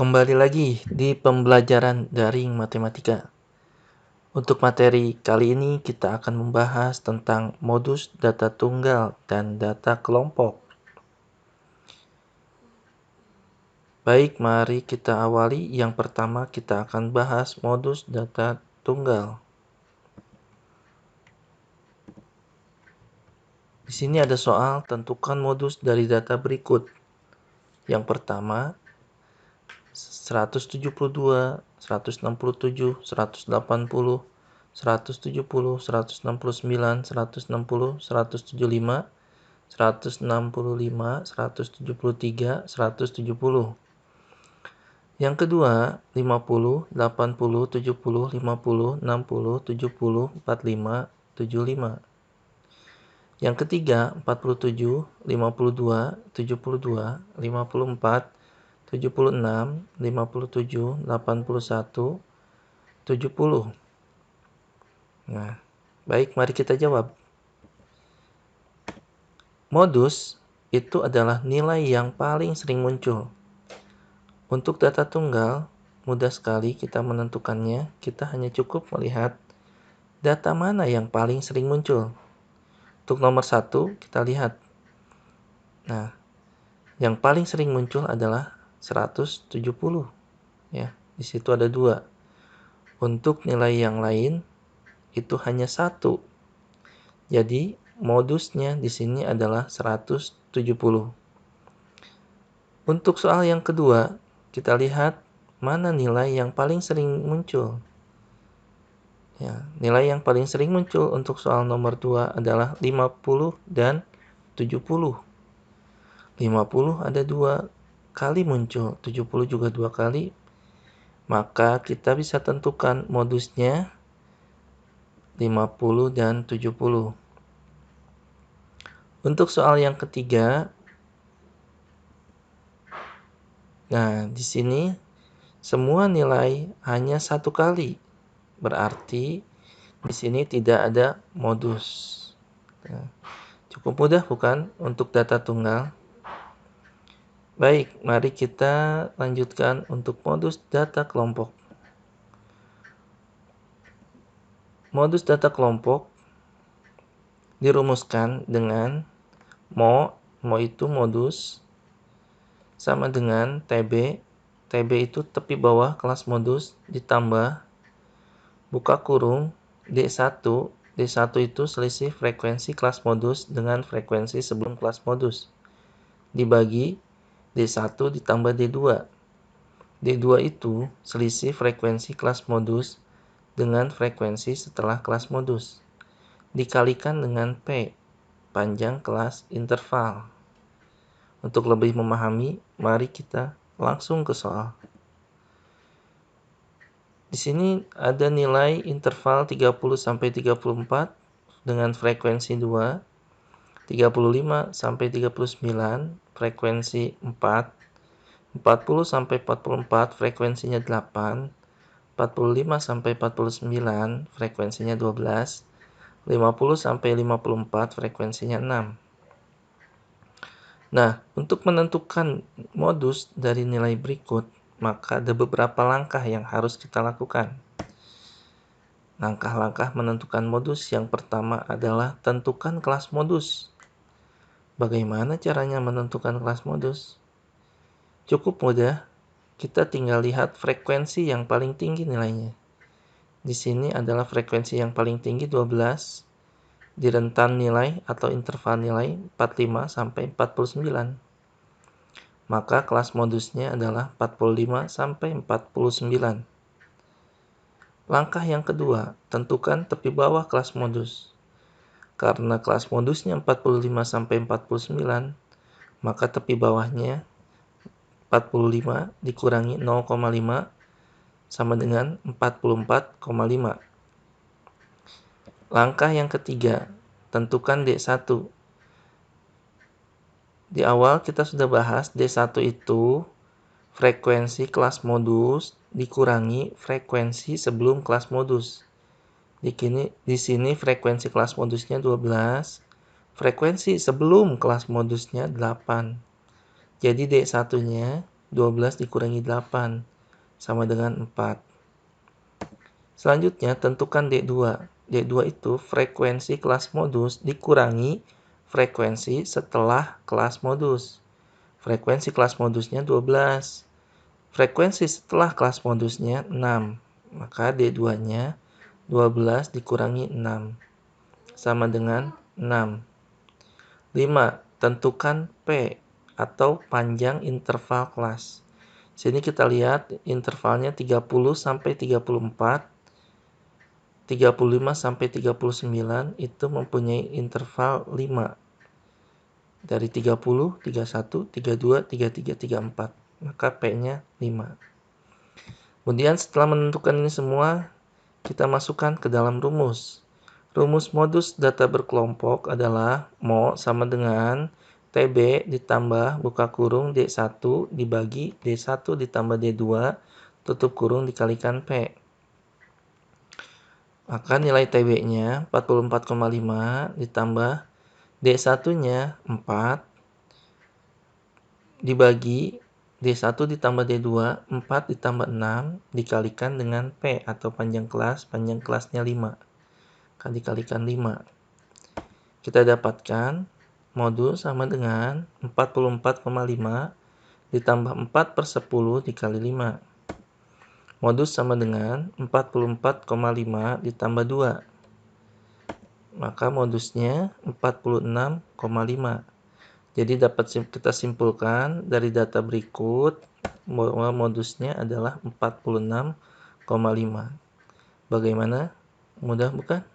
Kembali lagi di pembelajaran daring matematika. Untuk materi kali ini kita akan membahas tentang modus data tunggal dan data kelompok. Baik, mari kita awali. Yang pertama kita akan bahas modus data tunggal. Di sini ada soal, tentukan modus dari data berikut. Yang pertama, 172, 167, 180, 170, 169, 160, 175, 165, 173, 170. Yang kedua, 50, 80, 70, 50, 60, 70, 45, 75. Yang ketiga, 47, 52, 72, 54, 76, 57, 81, 70. Nah, baik, mari kita jawab. Modus itu adalah nilai yang paling sering muncul. Untuk data tunggal, mudah sekali kita menentukannya. Kita hanya cukup melihat data mana yang paling sering muncul. Untuk nomor 1, kita lihat. Nah, yang paling sering muncul adalah 170. Ya, di situ ada 2. Untuk nilai yang lain itu hanya 1. Jadi modusnya di sini adalah 170. Untuk soal yang kedua, kita lihat mana nilai yang paling sering muncul. Ya, nilai yang paling sering muncul untuk soal nomor 2 adalah 50 dan 70. 50 ada 2 kali muncul, 70 juga 2 kali. Maka kita bisa tentukan modusnya 50 dan 70. Untuk soal yang ketiga, nah di sini semua nilai hanya 1 kali. Berarti di sini tidak ada modus. Nah, cukup mudah bukan untuk data tunggal? Baik, mari kita lanjutkan untuk modus data kelompok. Modus data kelompok dirumuskan dengan mo itu modus, sama dengan TB. TB itu tepi bawah kelas modus, ditambah buka kurung D1. D1 itu selisih frekuensi kelas modus dengan frekuensi sebelum kelas modus, dibagi D1 ditambah D2. D2 itu selisih frekuensi kelas modus dengan frekuensi setelah kelas modus, dikalikan dengan P, panjang kelas interval. Untuk lebih memahami, mari kita langsung ke soal. Di sini ada nilai interval 30 sampai 34 dengan frekuensi 2, 35 sampai 39 frekuensi 4, 40 sampai 44 frekuensinya 8, 45 sampai 49 frekuensinya 12, 50 sampai 54 frekuensinya 6. Nah, untuk menentukan modus dari nilai berikut, maka ada beberapa langkah yang harus kita lakukan. Langkah-langkah menentukan modus yang pertama adalah tentukan kelas modus. Bagaimana caranya menentukan kelas modus? Cukup mudah, kita tinggal lihat frekuensi yang paling tinggi nilainya. Di sini adalah frekuensi yang paling tinggi 12 di rentan nilai atau interval nilai 45 sampai 49. Maka kelas modusnya adalah 45 sampai 49. Langkah yang kedua, tentukan tepi bawah kelas modus. Karena kelas modusnya 45 sampai 49, maka tepi bawahnya 45 dikurangi 0,5 sama dengan 44,5. Langkah yang ketiga, tentukan D1. Di awal kita sudah bahas D1 itu frekuensi kelas modus dikurangi frekuensi sebelum kelas modus. Di sini frekuensi kelas modusnya 12, frekuensi sebelum kelas modusnya 8. Jadi D1-nya 12 dikurangi 8 sama dengan 4. Selanjutnya tentukan D2. D2 itu frekuensi kelas modus dikurangi frekuensi setelah kelas modus. Frekuensi kelas modusnya 12. Frekuensi setelah kelas modusnya 6. Maka D2-nya 12 dikurangi 6 sama dengan 6. 5. Tentukan P atau panjang interval kelas. Sini kita lihat intervalnya 30 sampai 34, 35 sampai 39 itu mempunyai interval 5. Dari 30, 31, 32, 33, 34. Maka P-nya 5. Kemudian setelah menentukan ini semua, kita masukkan ke dalam rumus. Rumus modus data berkelompok adalah Mo sama dengan TB ditambah buka kurung D1 dibagi D1 ditambah D2 tutup kurung dikalikan P. Maka nilai TB-nya 44,5 ditambah D1-nya 4 dibagi D1 ditambah D2 4 ditambah 6 dikalikan dengan P atau panjang kelasnya 5. Akan dikalikan 5. Kita dapatkan modus sama dengan 44,5 ditambah 4 per 10 dikali 5. Modus sama dengan 44,5 ditambah 2. Maka modusnya 46,5. Jadi dapat kita simpulkan dari data berikut bahwa modusnya adalah 46,5. Bagaimana? Mudah bukan?